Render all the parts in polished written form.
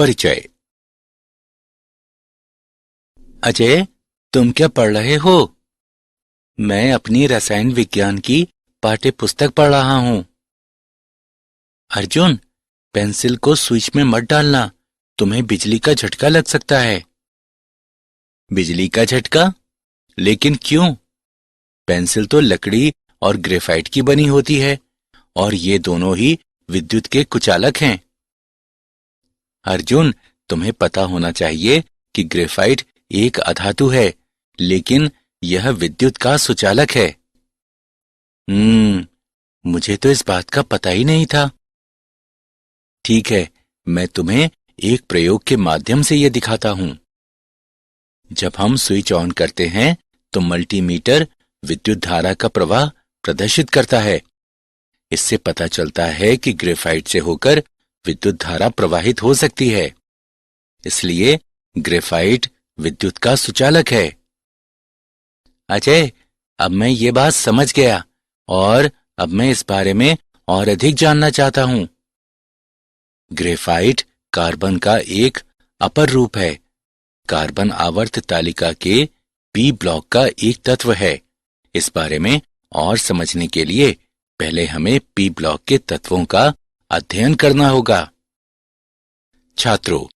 परिचय। अजय, तुम क्या पढ़ रहे हो? मैं अपनी रसायन विज्ञान की पाठ्य पुस्तक पढ़ रहा हूं। अर्जुन, पेंसिल को स्विच में मत डालना, तुम्हें बिजली का झटका लग सकता है। बिजली का झटका? लेकिन क्यों? पेंसिल तो लकड़ी और ग्रेफाइट की बनी होती है और ये दोनों ही विद्युत के कुचालक हैं। अर्जुन, तुम्हें पता होना चाहिए कि ग्रेफाइट एक अधातु है, लेकिन यह विद्युत का सुचालक है। मुझे तो इस बात का पता ही नहीं था। ठीक है, मैं तुम्हें एक प्रयोग के माध्यम से यह दिखाता हूं। जब हम स्विच ऑन करते हैं तो मल्टीमीटर विद्युत धारा का प्रवाह प्रदर्शित करता है। इससे पता चलता है कि ग्रेफाइट से होकर विद्युत धारा प्रवाहित हो सकती है। इसलिए ग्रेफाइट विद्युत का सुचालक है। अजय, अब मैं ये बात समझ गया और अब मैं इस बारे में और अधिक जानना चाहता हूं। ग्रेफाइट कार्बन का एक अपर रूप है। कार्बन आवर्त तालिका के पी ब्लॉक का एक तत्व है। इस बारे में और समझने के लिए पहले हमें पी ब्लॉक के तत्वों का अध्ययन करना होगा। छात्रों,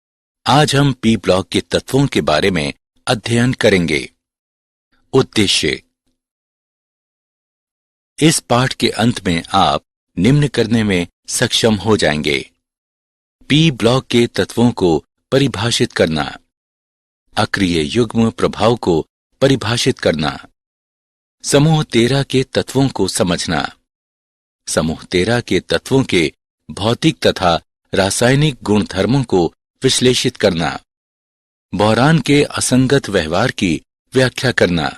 आज हम पी ब्लॉक के तत्वों के बारे में अध्ययन करेंगे। उद्देश्य: इस पाठ के अंत में आप निम्न करने में सक्षम हो जाएंगे। पी ब्लॉक के तत्वों को परिभाषित करना, अक्रिय युग्म प्रभाव को परिभाषित करना, समूह 13 के तत्वों को समझना, समूह 13 के तत्वों के भौतिक तथा रासायनिक गुणधर्मों को विश्लेषित करना, बोरान के असंगत व्यवहार की व्याख्या करना,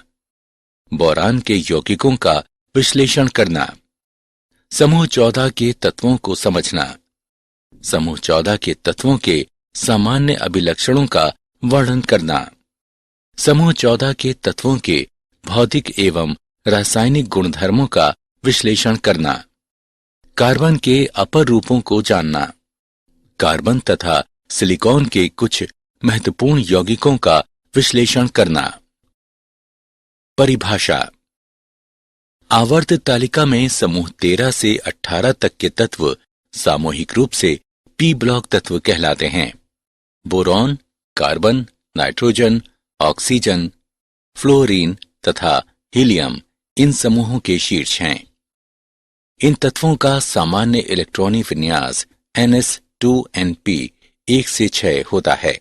बोरान के यौगिकों का विश्लेषण करना, समूह 14 के तत्वों को समझना, समूह 14 के तत्वों के सामान्य अभिलक्षणों का वर्णन करना, समूह 14 के तत्वों के भौतिक एवं रासायनिक गुणधर्मों का विश्लेषण करना, कार्बन के अपर रूपों को जानना, कार्बन तथा सिलिकॉन के कुछ महत्वपूर्ण यौगिकों का विश्लेषण करना। परिभाषा: आवर्त तालिका में समूह 13 से 18 तक के तत्व सामूहिक रूप से पी ब्लॉक तत्व कहलाते हैं। Boron, carbon, nitrogen, oxygen, fluorine तथा हीलियम इन समूहों के शीर्ष हैं। इन तत्वों का सामान्य इलेक्ट्रॉनिक विन्यास ns2np 1 से 6 होता है।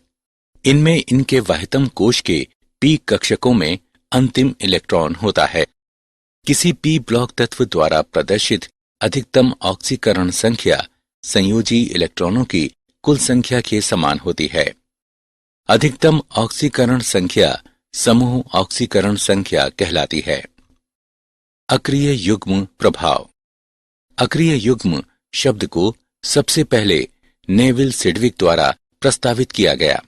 इनमें इनके वाह्यतम कोश के पी कक्षकों में अंतिम इलेक्ट्रॉन होता है। किसी पी ब्लॉक तत्व द्वारा प्रदर्शित अधिकतम ऑक्सीकरण संख्या संयोजी इलेक्ट्रॉनों की कुल संख्या के समान होती है। अधिकतम ऑक्सीकरण संख्या समूह ऑक्सीकरण संख्या कहलाती है। अक्रिय युग्म प्रभाव: अक्रिय युग्म शब्द को सबसे पहले नेविल सिडविक द्वारा प्रस्तावित किया गया।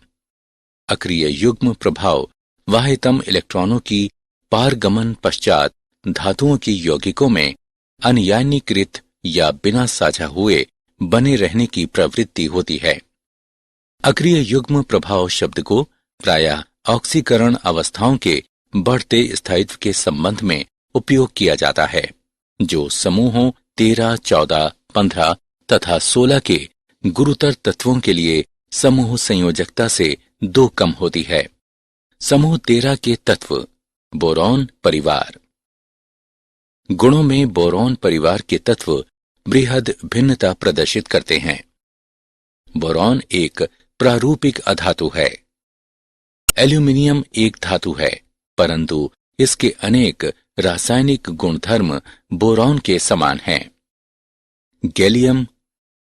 अक्रिय युग्म प्रभाव वाह्यतम इलेक्ट्रॉनों की पारगमन पश्चात धातुओं की यौगिकों में अनयानीकृत या बिना साझा हुए बने रहने की प्रवृत्ति होती है। अक्रिय युग्म प्रभाव शब्द को प्रायः ऑक्सीकरण अवस्थाओं के बढ़ते स्थायित्व के संबंध में उपयोग किया जाता है, जो समूहों 13, 14, 15 तथा 16 के गुरुतर तत्वों के लिए समूह संयोजकता से 2 कम होती है। समूह 13 के तत्व बोरॉन परिवार। गुणों में बोरॉन परिवार के तत्व बृहद भिन्नता प्रदर्शित करते हैं। बोरॉन एक प्रारूपिक अधातु है। एल्यूमिनियम एक धातु है, परंतु इसके अनेक रासायनिक गुणधर्म बोरॉन के समान हैं। गैलियम,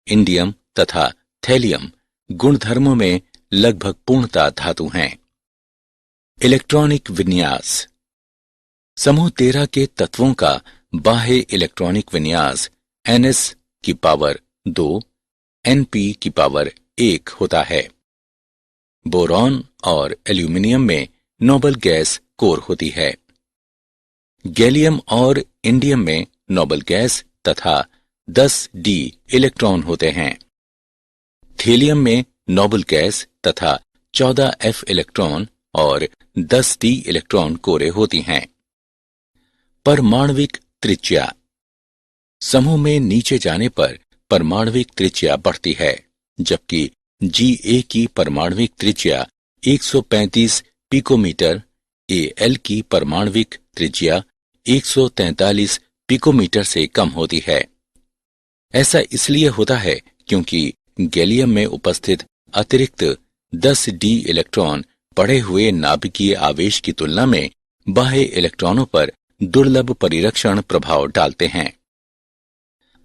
इंडियम तथा थैलियम गुणधर्मों में लगभग पूर्णता धातु हैं। इलेक्ट्रॉनिक विन्यास: समूह 13 के तत्वों का बाह्य इलेक्ट्रॉनिक विन्यास ns2 np1 होता है। बोरॉन और एल्यूमिनियम में नोबल गैस कोर होती है। गैलियम और इंडियम में नोबल गैस तथा 10d इलेक्ट्रॉन होते हैं। थैलियम में नोबल गैस तथा 14 F इलेक्ट्रॉन और 10 D इलेक्ट्रॉन कोरे होती हैं। परमाणविक त्रिज्या। समूह में नीचे जाने पर परमाणविक त्रिज्या बढ़ती है, जबकि Ga की परमाणविक त्रिज्या 135 पिकोमीटर, Al की परमाणविक त्रिज्या 143 पिकोमीटर से कम होती है। ऐसा इसलिए होता है क्योंकि गैलियम में उपस्थित अतिरिक्त 10 D इलेक्ट्रॉन बढ़े हुए नाभिकीय आवेश की तुलना में बाह्य इलेक्ट्रॉनों पर दुर्लभ परिरक्षण प्रभाव डालते हैं।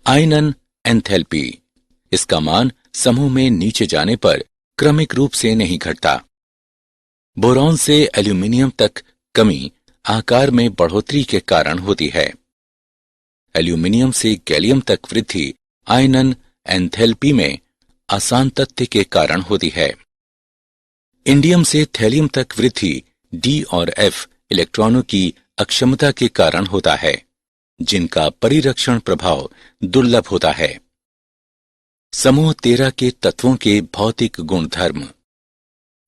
आयनन एंथैल्पी। इसका मान समूह में नीचे जाने पर क्रमिक रूप से नहीं घटता। बोरॉन से एल्यूमिनियम तक कमी आकार में बढ़ोतरी के कारण होती है। एल्यूमिनियम से गैलियम तक वृद्धि आयनन एंथैल्पी में असांतत्य के कारण होती है। इंडियम से थैलियम तक वृद्धि D और F इलेक्ट्रॉनों की अक्षमता के कारण होता है, जिनका परिरक्षण प्रभाव दुर्लभ होता है। समूह 13 के तत्वों के भौतिक गुणधर्म।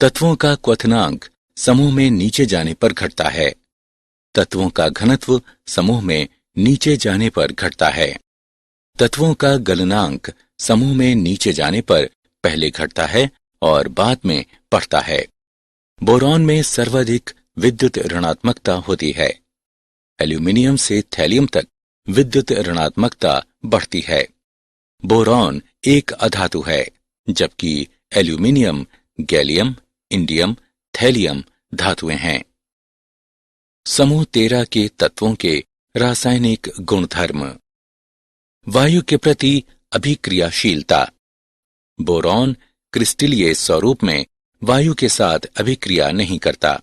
तत्वों का क्वथनांक समूह में नीचे जाने पर घटता है। तत्वों का घनत्व समूह में नीचे जाने पर घटता है। तत्वों का गलनांक समूह में नीचे जाने पर पहले घटता है और बाद में बढ़ता है। बोरॉन में सर्वाधिक विद्युत ऋणात्मकता होती है। एल्यूमिनियम से थैलियम तक विद्युत ऋणात्मकता बढ़ती है। बोरॉन एक अधातु है, जबकि एल्यूमिनियम, गैलियम, इंडियम, थैलियम धातुएं हैं। समूह 13 के तत्वों के रासायनिक गुणधर्म। वायु के प्रति अभिक्रियाशीलता। बोरॉन क्रिस्टलीय स्वरूप में वायु के साथ अभिक्रिया नहीं करता।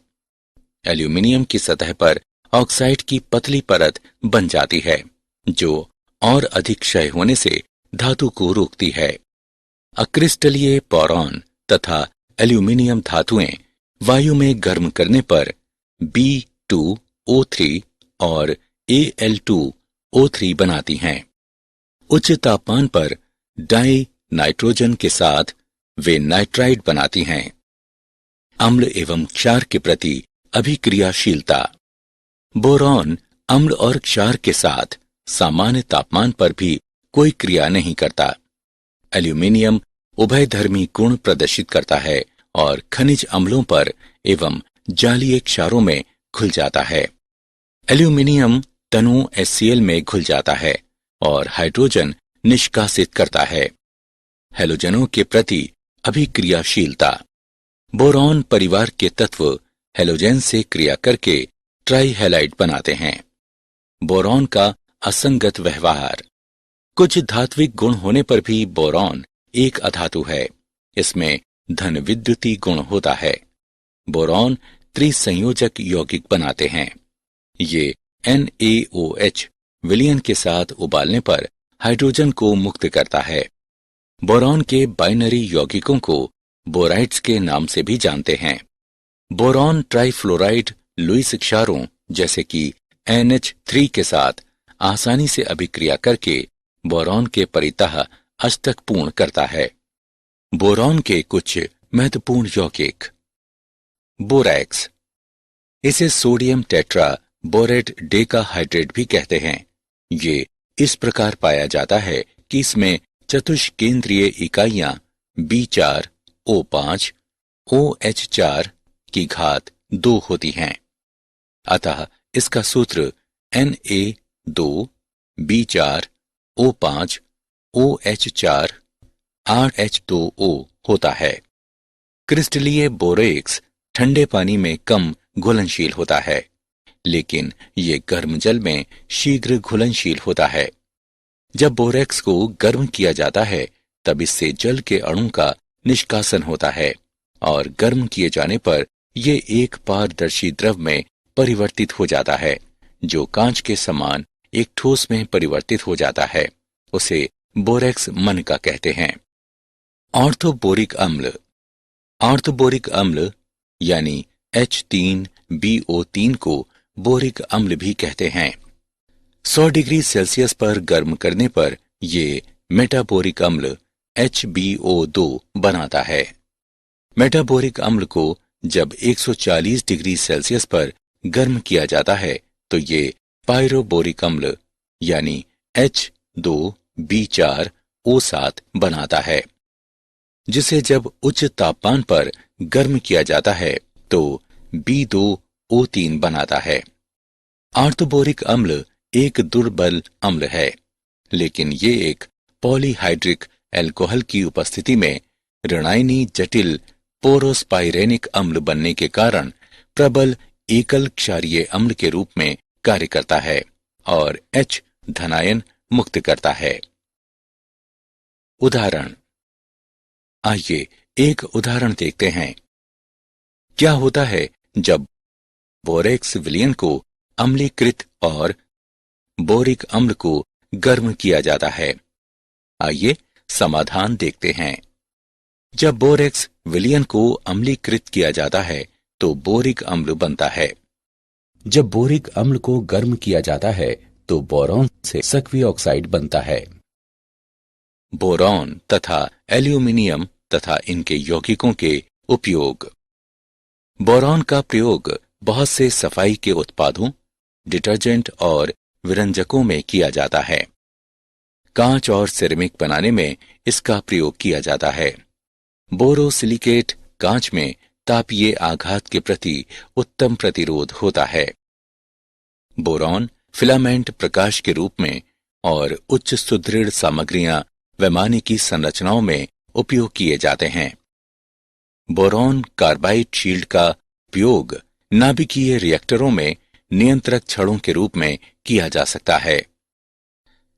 एल्यूमिनियम की सतह पर ऑक्साइड की पतली परत बन जाती है, जो और अधिक क्षय होने से धातु को रोकती है। अक्रिस्टलीय बोरॉन तथा एल्यूमिनियम धातुएं वायु में गर्म करने पर B2O3 और Al2O3 बनाती हैं। उच्च तापमान पर डाई नाइट्रोजन के साथ वे नाइट्राइड बनाती हैं। अम्ल एवं क्षार के प्रति अभिक्रियाशीलता। बोरॉन अम्ल और क्षार के साथ सामान्य तापमान पर भी कोई क्रिया नहीं करता। एल्यूमिनियम उभयधर्मी गुण प्रदर्शित करता है और खनिज अम्लों पर एवं जालीय क्षारों में घुल जाता है। एल्यूमिनियम तनु HCl में घुल जाता है और हाइड्रोजन निष्कासित करता है। हैलोजनों के प्रति अभिक्रियाशीलता। बोरॉन परिवार के तत्व हैलोजन से क्रिया करके ट्राइहैलाइड बनाते हैं। बोरॉन का असंगत व्यवहार। कुछ धात्विक गुण होने पर भी बोरॉन एक अधातु है। इसमें धन विद्युती गुण होता है। बोरॉन त्रिसंयोजक यौगिक बनाते हैं। ये NaOH विलयन के साथ उबालने पर हाइड्रोजन को मुक्त करता है। बोरॉन के बाइनरी यौगिकों को बोराइड्स के नाम से भी जानते हैं। बोरॉन ट्राइफ्लोराइड लुईस क्षारों जैसे कि NH3 के साथ आसानी से अभिक्रिया करके बोरॉन के परितः अष्टक पूर्ण करता है। बोरॉन के कुछ महत्वपूर्ण यौगिक। बोरैक्स। इसे सोडियम टेट्रा बोरेट डेकाहाइड्रेट भी कहते हैं। ये इस प्रकार पाया जाता है कि इसमें चतुष्केंद्रीय इकाइयां B4O5 OH4 की घात 2 होती हैं। अतः इसका सूत्र Na2B4O5 OH4 8H2O होता है। क्रिस्टलीय बोरेक्स ठंडे पानी में कम घुलनशील होता है, लेकिन ये गर्म जल में शीघ्र घुलनशील होता है। जब बोरेक्स को गर्म किया जाता है तब इससे जल के अणु का निष्कासन होता है और गर्म किए जाने पर ये एक पारदर्शी द्रव में परिवर्तित हो जाता है, जो कांच के समान एक ठोस में परिवर्तित हो जाता है। उसे बोरेक्स मन का कहते हैं। ऑर्थोबोरिक अम्ल। ऑर्थोबोरिक अम्ल यानी H3BO3 को बोरिक अम्ल भी कहते हैं। 100 डिग्री सेल्सियस पर गर्म करने पर ये मेटाबोरिक अम्ल HbO2 बनाता है। मेटाबोरिक अम्ल को जब 140 डिग्री सेल्सियस पर गर्म किया जाता है तो ये पायरोबोरिक अम्ल यानी H2B4O7 बनाता है, जिसे जब उच्च तापमान पर गर्म किया जाता है तो B2O3 बनाता है। आर्थोबोरिक अम्ल एक दुर्बल अम्ल है, लेकिन ये एक पॉलीहाइड्रिक अल्कोहल की उपस्थिति में ऋणायनी जटिल पोरोस्पाइरेनिक अम्ल बनने के कारण प्रबल एकल क्षारीय अम्ल के रूप में कार्य करता है और H धनायन मुक्त करता है। उदाहरण। आइए एक उदाहरण देखते हैं। क्या होता है जब बोरेक्स विलयन को अम्लीकृत और बोरिक अम्ल को गर्म किया जाता है? आइए समाधान देखते हैं। जब बोरेक्स विलयन को अम्लीकृत किया जाता है तो बोरिक अम्ल बनता है। जब बोरिक अम्ल को गर्म किया जाता है तो बोरॉन से सक्रिय ऑक्साइड बनता है। बोरॉन तथा एल्यूमिनियम तथा इनके यौगिकों के उपयोग। बोरॉन का प्रयोग बहुत से सफाई के उत्पादों, डिटर्जेंट और व्यंजकों में किया जाता है। कांच और सिरेमिक बनाने में इसका प्रयोग किया जाता है। बोरोसिलिकेट कांच में तापीय आघात के प्रति उत्तम प्रतिरोध होता है। बोरॉन फिलामेंट प्रकाश के रूप में और उच्च सुदृढ़ सामग्रियां वैमानिकी संरचनाओं में उपयोग किए जाते हैं। बोरॉन कार्बाइड शील्ड का उपयोग नाभिकीय रिएक्टरों में नियंत्रक छड़ों के रूप में किया जा सकता है।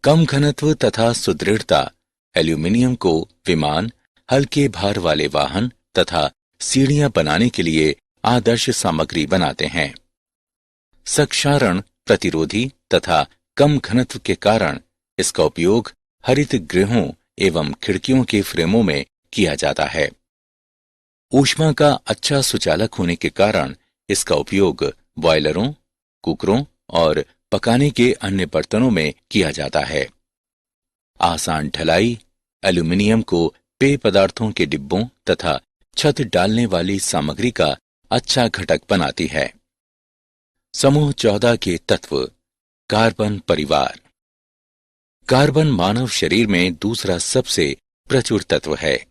कम घनत्व तथा सुदृढ़ता एल्यूमिनियम को विमान, हल्के भार वाले वाहन तथा सीढ़ियां बनाने के लिए आदर्श सामग्री बनाते हैं। संक्षारण प्रतिरोधी तथा कम घनत्व के कारण इसका उपयोग हरित गृहों एवं खिड़कियों के फ्रेमों में किया जाता है। ऊष्मा का अच्छा सुचालक होने के कारण इसका उपयोग बॉयलरों, कुकरों और पकाने के अन्य बर्तनों में किया जाता है। आसान ढलाई एल्यूमिनियम को पेय पदार्थों के डिब्बों तथा छत डालने वाली सामग्री का अच्छा घटक बनाती है। समूह 14 के तत्व। कार्बन परिवार। कार्बन मानव शरीर में दूसरा सबसे प्रचुर तत्व है।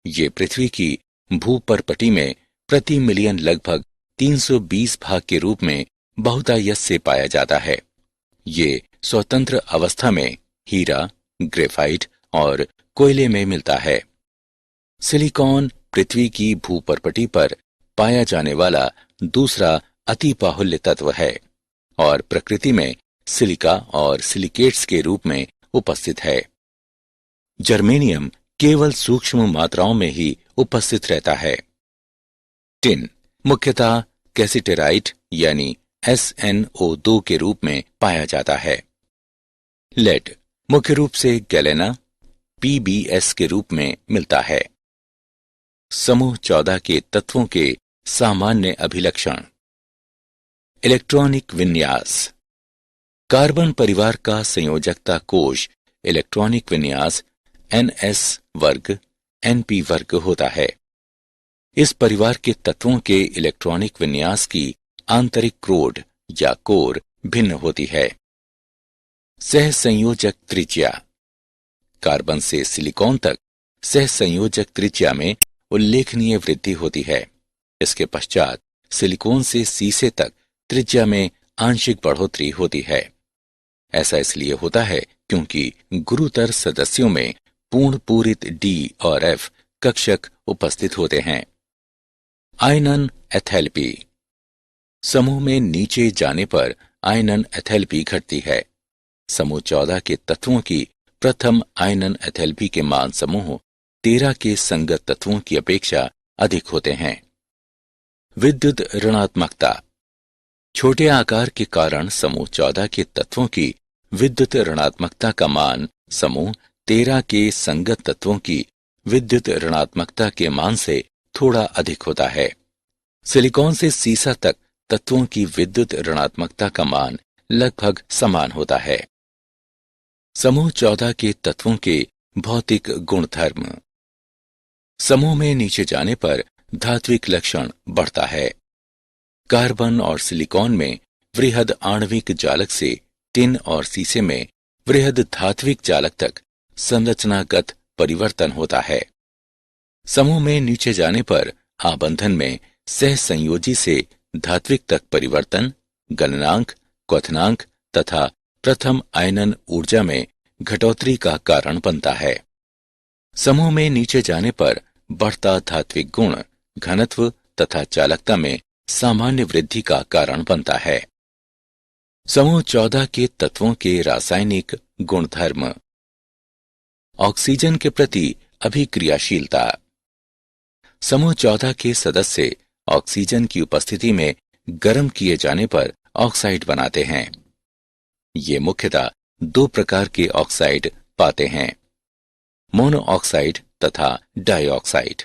ये पृथ्वी की भूपर्पटी में प्रति मिलियन लगभग 320 भाग के रूप में बहुतायत से पाया जाता है। ये स्वतंत्र अवस्था में हीरा, ग्रेफाइट और कोयले में मिलता है। सिलिकॉन पृथ्वी की भूपर्पटी पर पाया जाने वाला दूसरा अति बाहुल्य तत्व है और प्रकृति में सिलिका और सिलिकेट्स के रूप में उपस्थित है। जर्मेनियम केवल सूक्ष्म मात्राओं में ही उपस्थित रहता है। टिन मुख्यतः कैसिटेराइट यानी SnO2 के रूप में पाया जाता है। लेड मुख्य रूप से गैलेना PbS के रूप में मिलता है। समूह 14 के तत्वों के सामान्य अभिलक्षण। इलेक्ट्रॉनिक विन्यास। कार्बन परिवार का संयोजकता कोश इलेक्ट्रॉनिक विन्यास NS वर्ग NP वर्ग होता है। इस परिवार के तत्वों के इलेक्ट्रॉनिक विन्यास की आंतरिक क्रोड या कोर भिन्न होती है। सहसंयोजक त्रिज्या। कार्बन से सिलिकॉन तक सहसंयोजक त्रिज्या में उल्लेखनीय वृद्धि होती है। इसके पश्चात सिलिकॉन से सीसे तक त्रिज्या में आंशिक बढ़ोतरी होती है। ऐसा इसलिए होता है क्योंकि गुरुतर सदस्यों में पूर्ण पूरित D और F कक्षक उपस्थित होते हैं। आयनन एथैल्पी। समूह में नीचे जाने पर आयनन एथैल्पी घटती है। समूह 14 के तत्वों की प्रथम आयनन एथैल्पी के मान समूह 13 के संगत तत्वों की अपेक्षा अधिक होते हैं। विद्युत ऋणात्मकता। छोटे आकार के कारण समूह 14 के तत्वों की विद्युत ऋणात्मकता का मान समूह 13 के संगत तत्वों की विद्युत ऋणात्मकता के मान से थोड़ा अधिक होता है। सिलिकॉन से सीसा तक तत्वों की विद्युत ऋणात्मकता का मान लगभग समान होता है। समूह 14 के तत्वों के भौतिक गुणधर्म। समूह में नीचे जाने पर धात्विक लक्षण बढ़ता है। कार्बन और सिलिकॉन में वृहद आणविक जालक से टिन और शीशे में वृहद धात्विक जालक तक संरचनागत परिवर्तन होता है। समूह में नीचे जाने पर आबंधन में सह संयोजी से धात्विक तक परिवर्तन गलनांक, क्वथनांक तथा प्रथम आयनन ऊर्जा में घटोतरी का कारण बनता है। समूह में नीचे जाने पर बढ़ता धात्विक गुण घनत्व तथा चालकता में सामान्य वृद्धि का कारण बनता है। समूह 14 के तत्वों के रासायनिक गुणधर्म। ऑक्सीजन के प्रति अभिक्रियाशीलता। समूह 14 के सदस्य ऑक्सीजन की उपस्थिति में गर्म किए जाने पर ऑक्साइड बनाते हैं। ये मुख्यतः 2 प्रकार के ऑक्साइड पाते हैं, मोनो ऑक्साइड तथा डाइऑक्साइड।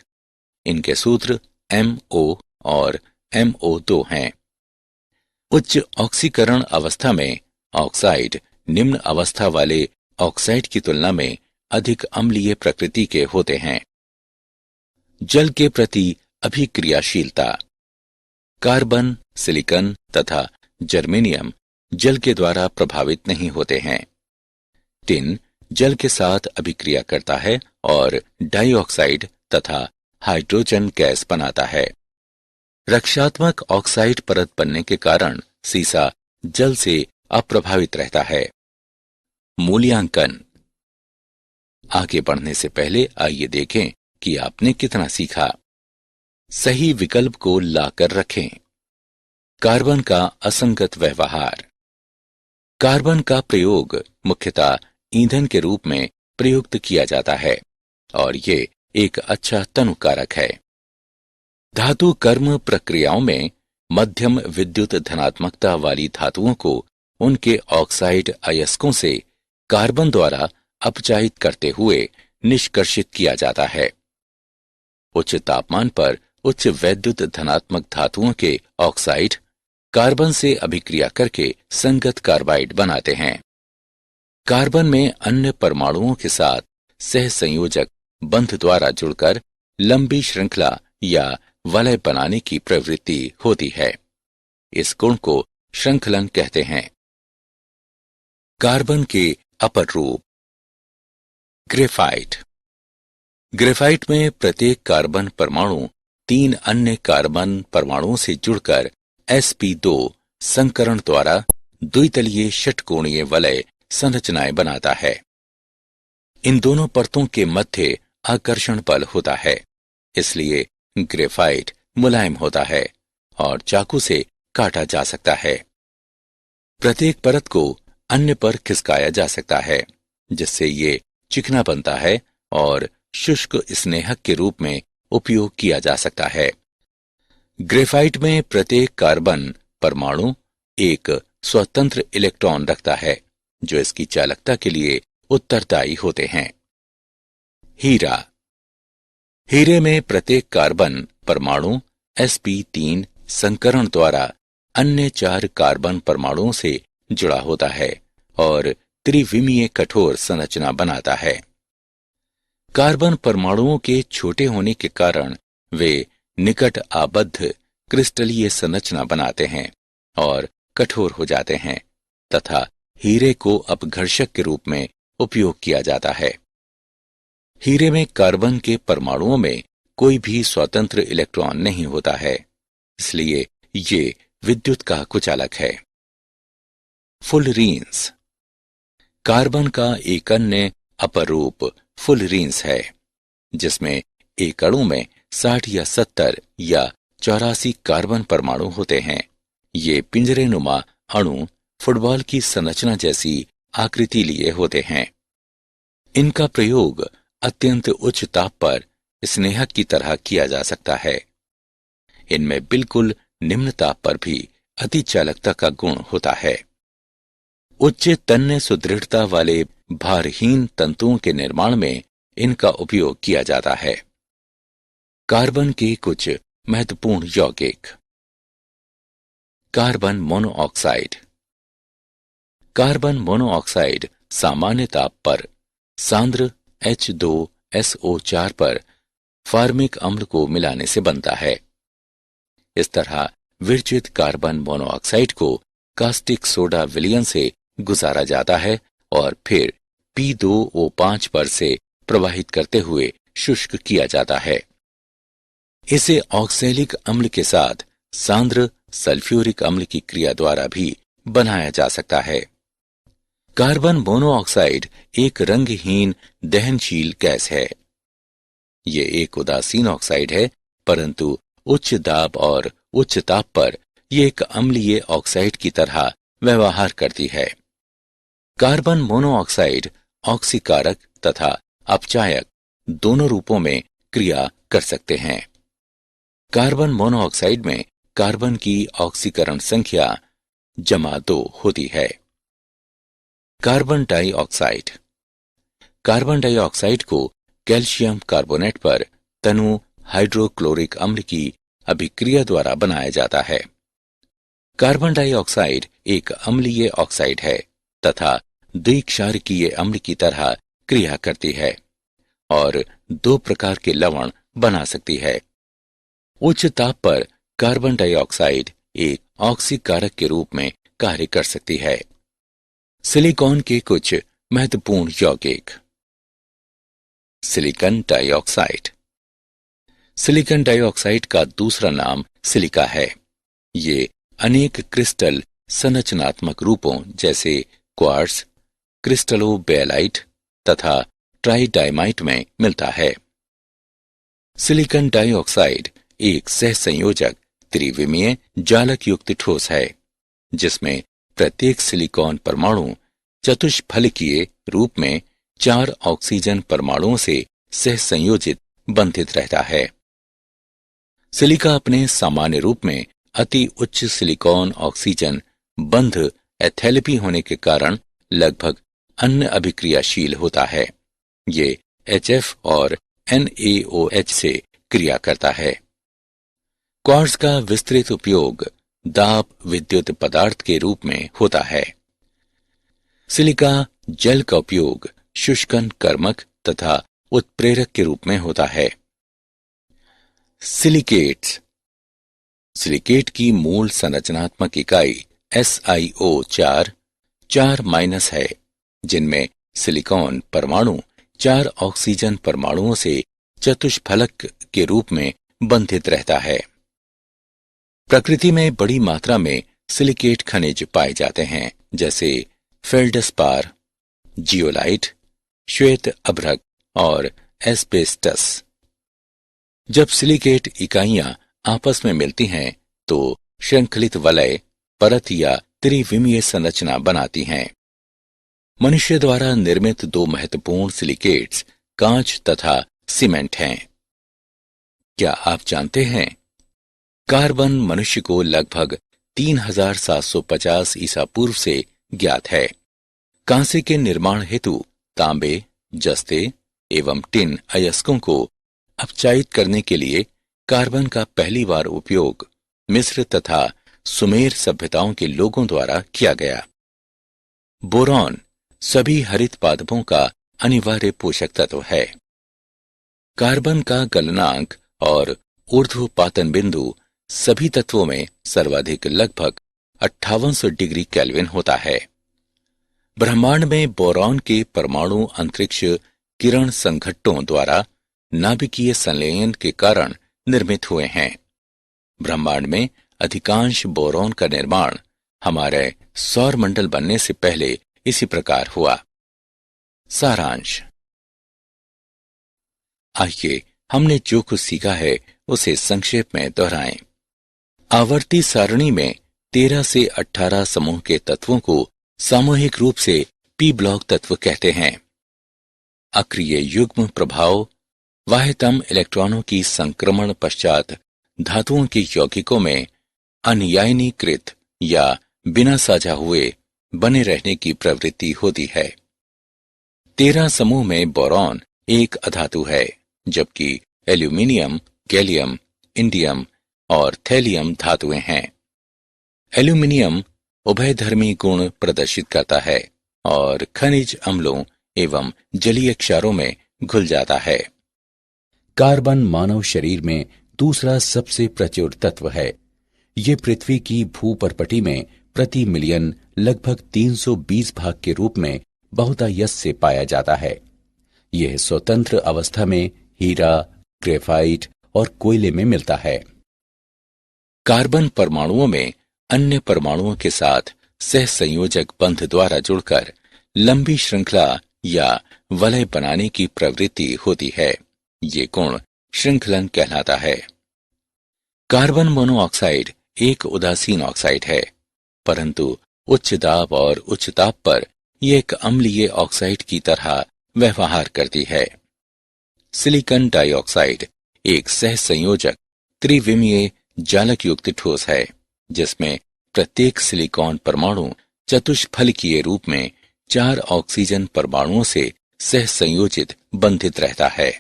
इनके सूत्र MO और MO2 हैं। उच्च ऑक्सीकरण अवस्था में ऑक्साइड निम्न अवस्था वाले ऑक्साइड की तुलना में अधिक अम्लीय प्रकृति के होते हैं। जल के प्रति अभिक्रियाशीलता। कार्बन, सिलिकॉन तथा जर्मेनियम जल के द्वारा प्रभावित नहीं होते हैं। टिन जल के साथ अभिक्रिया करता है और डाइऑक्साइड तथा हाइड्रोजन गैस बनाता है। रक्षात्मक ऑक्साइड परत बनने के कारण सीसा जल से अप्रभावित रहता है। मूल्यांकन। आगे बढ़ने से पहले आइए देखें कि आपने कितना सीखा। सही विकल्प को लाकर रखें। कार्बन का असंगत व्यवहार। कार्बन का प्रयोग मुख्यतः ईंधन के रूप में प्रयुक्त किया जाता है और ये एक अच्छा तनुकारक है। धातु कर्म प्रक्रियाओं में मध्यम विद्युत धनात्मकता वाली धातुओं को उनके ऑक्साइड अयस्कों से कार्बन द्वारा अपचायित करते हुए निष्कर्षित किया जाता है। उच्च तापमान पर उच्च वैद्युत धनात्मक धातुओं के ऑक्साइड कार्बन से अभिक्रिया करके संगत कार्बाइड बनाते हैं। कार्बन में अन्य परमाणुओं के साथ सह संयोजक बंध द्वारा जुड़कर लंबी श्रृंखला या वलय बनाने की प्रवृत्ति होती है। इस गुण को श्रृंखलन कहते हैं। कार्बन के अपर रूप। ग्रेफाइट। ग्रेफाइट में प्रत्येक कार्बन परमाणु 3 अन्य कार्बन परमाणुओं से जुड़कर sp2 संकरण द्वारा द्वितलीय षटकोणीय वलय संरचनाएं बनाता है। इन दोनों परतों के मध्य आकर्षण बल होता है, इसलिए ग्रेफाइट मुलायम होता है और चाकू से काटा जा सकता है। प्रत्येक परत को अन्य पर खिसकाया जा सकता है, जिससे ये चिकना बनता है और शुष्क स्नेहक के रूप में उपयोग किया जा सकता है। ग्रेफाइट में प्रत्येक कार्बन परमाणु एक स्वतंत्र इलेक्ट्रॉन रखता है, जो इसकी चालकता के लिए उत्तरदायी होते हैं। हीरा। हीरे में प्रत्येक कार्बन परमाणु sp3 संकरण द्वारा अन्य 4 कार्बन परमाणुओं से जुड़ा होता है और त्रिविमीय कठोर संरचना बनाता है। कार्बन परमाणुओं के छोटे होने के कारण वे निकट आबद्ध क्रिस्टलीय संरचना बनाते हैं और कठोर हो जाते हैं तथा हीरे को अपघर्षक के रूप में उपयोग किया जाता है। हीरे में कार्बन के परमाणुओं में कोई भी स्वतंत्र इलेक्ट्रॉन नहीं होता है, इसलिए ये विद्युत का कुचालक है। फुलरीन्स। कार्बन का एक अन्य अपरूप फुलरीन्स है, जिसमें एक अणु में 60 या 70 या 84 कार्बन परमाणु होते हैं। ये पिंजरेनुमा अणु फुटबॉल की संरचना जैसी आकृति लिए होते हैं। इनका प्रयोग अत्यंत उच्च ताप पर स्नेहक की तरह किया जा सकता है। इनमें बिल्कुल निम्न ताप पर भी अतिचालकता का गुण होता है। उच्च तन्य सुदृढ़ता वाले भारहीन तंतुओं के निर्माण में इनका उपयोग किया जाता है। कार्बन के कुछ महत्वपूर्ण यौगिक। Carbon monoxide. कार्बन मोनोऑक्साइड सामान्य ताप पर सांद्र H2SO4 पर फार्मिक अम्ल को मिलाने से बनता है। इस तरह विरचित कार्बन मोनोऑक्साइड को कास्टिक सोडा विलयन से गुजारा जाता है और फिर P2O5 पर से प्रवाहित करते हुए शुष्क किया जाता है। इसे ऑक्सैलिक अम्ल के साथ सांद्र सल्फ्यूरिक अम्ल की क्रिया द्वारा भी बनाया जा सकता है। कार्बन मोनोऑक्साइड एक रंगहीन दहनशील गैस है। ये एक उदासीन ऑक्साइड है, परंतु उच्च दाब और उच्च ताप पर यह एक अम्लीय ऑक्साइड की तरह व्यवहार करती है। कार्बन मोनोऑक्साइड ऑक्सीकारक तथा अपचायक दोनों रूपों में क्रिया कर सकते हैं। कार्बन मोनोऑक्साइड में कार्बन की ऑक्सीकरण संख्या ×2 होती है। Carbon dioxide. कार्बन डाइऑक्साइड को कैल्शियम कार्बोनेट पर तनु हाइड्रोक्लोरिक अम्ल की अभिक्रिया द्वारा बनाया जाता है। कार्बन डाइऑक्साइड एक अम्लीय ऑक्साइड है तथा द्विक्षारकीय अम्ल की तरह क्रिया करती है और 2 प्रकार के लवण बना सकती है। उच्च ताप पर कार्बन डाइऑक्साइड एक ऑक्सीकारक के रूप में कार्य कर सकती है। सिलिकॉन के कुछ महत्वपूर्ण यौगिक। Silicon dioxide. सिलिकॉन डाइऑक्साइड का दूसरा नाम सिलिका है। ये अनेक क्रिस्टल संरचनात्मक रूपों जैसे क्वार्ट्ज, क्रिस्टलोबेलाइट तथा ट्राइडाइमाइट में मिलता है। सिलिकॉन डाइऑक्साइड एक सहसंयोजक त्रिविमीय जालक युक्त ठोस है, जिसमें प्रत्येक सिलिकॉन परमाणु चतुष्फलकीय रूप में 4 ऑक्सीजन परमाणुओं से सहसंयोजित बंधित रहता है। सिलिका अपने सामान्य रूप में अति उच्च सिलिकॉन ऑक्सीजन बंध एथैलेपी होने के कारण लगभग अन्य अभिक्रियाशील होता है। ये HF और NaOH से क्रिया करता है। क्वार्ट्ज का विस्तृत उपयोग दाब विद्युत पदार्थ के रूप में होता है। सिलिका जल का उपयोग शुष्कन कर्मक तथा उत्प्रेरक के रूप में होता है। सिलिकेट्स। सिलिकेट की मूल संरचनात्मक इकाई SiO4 4- है, जिनमें सिलिकॉन परमाणु 4 ऑक्सीजन परमाणुओं से चतुष्फलक के रूप में बंधित रहता है। प्रकृति में बड़ी मात्रा में सिलिकेट खनिज पाए जाते हैं, जैसे फेल्डस्पार, जियोलाइट, श्वेत अभ्रक और एस्बेस्टस। जब सिलिकेट इकाइयां आपस में मिलती हैं तो श्रृंखलित वलय, परत या त्रिविमीय संरचना बनाती हैं। मनुष्य द्वारा निर्मित 2 महत्वपूर्ण सिलिकेट्स कांच तथा सीमेंट हैं। क्या आप जानते हैं कार्बन मनुष्य को लगभग 3750 ईसा पूर्व से ज्ञात है। कांसे के निर्माण हेतु तांबे, जस्ते एवं टिन अयस्कों को अपचायित करने के लिए कार्बन का पहली बार उपयोग मिस्र तथा सुमेर सभ्यताओं के लोगों द्वारा किया गया। बोरॉन सभी हरित पादपों का अनिवार्य पोषक तत्व है। कार्बन का गलनांक और ऊर्ध्वपातन बिंदु सभी तत्वों में सर्वाधिक लगभग 5800 डिग्री केल्विन होता है। ब्रह्मांड में बोरॉन के परमाणु अंतरिक्ष किरण संघट्टों द्वारा नाभिकीय संलयन के कारण निर्मित हुए हैं। ब्रह्मांड में अधिकांश बोरॉन का निर्माण हमारे सौर मंडल बनने से पहले इसी प्रकार हुआ। सारांश। आइए हमने जो कुछ सीखा है उसे संक्षेप में दोहराएं। आवर्ती सारणी में 13 से 18 समूह के तत्वों को सामूहिक रूप से पी ब्लॉक तत्व कहते हैं। अक्रिय युग्म प्रभाव वाह्यतम इलेक्ट्रॉनों की संक्रमण पश्चात धातुओं के यौगिकों में अनियायनीकृत या बिना साझा हुए बने रहने की प्रवृत्ति होती है। 13 समूह में बोरॉन एक अधातु है, जबकि एल्यूमिनियम, गैलियम, इंडियम और थैलियम धातुएं हैं। एल्यूमिनियम उभयधर्मी गुण प्रदर्शित करता है और खनिज अम्लों एवं जलीय क्षारों में घुल जाता है। कार्बन मानव शरीर में दूसरा सबसे प्रचुर तत्व है। ये पृथ्वी की भूपर्पटी में प्रति मिलियन लगभग 320 भाग के रूप में बहुतायत से पाया जाता है। यह स्वतंत्र अवस्था में हीरा, ग्रेफाइट और कोयले में मिलता है। कार्बन परमाणुओं में अन्य परमाणुओं के साथ सहसंयोजक बंध द्वारा जुड़कर लंबी श्रृंखला या वलय बनाने की प्रवृत्ति होती है। ये गुण श्रृंखलन कहलाता है। कार्बन मोनोऑक्साइड एक उदासीन ऑक्साइड है, परंतु उच्च दाब और उच्च ताप पर यह एक अम्लीय ऑक्साइड की तरह व्यवहार करती है। सिलिकॉन डाइऑक्साइड एक सहसंयोजक त्रिविमीय जालक युक्त ठोस है, जिसमें प्रत्येक सिलिकॉन परमाणु चतुष्फलकीय रूप में 4 ऑक्सीजन परमाणुओं से सहसंयोजित बंधित रहता है।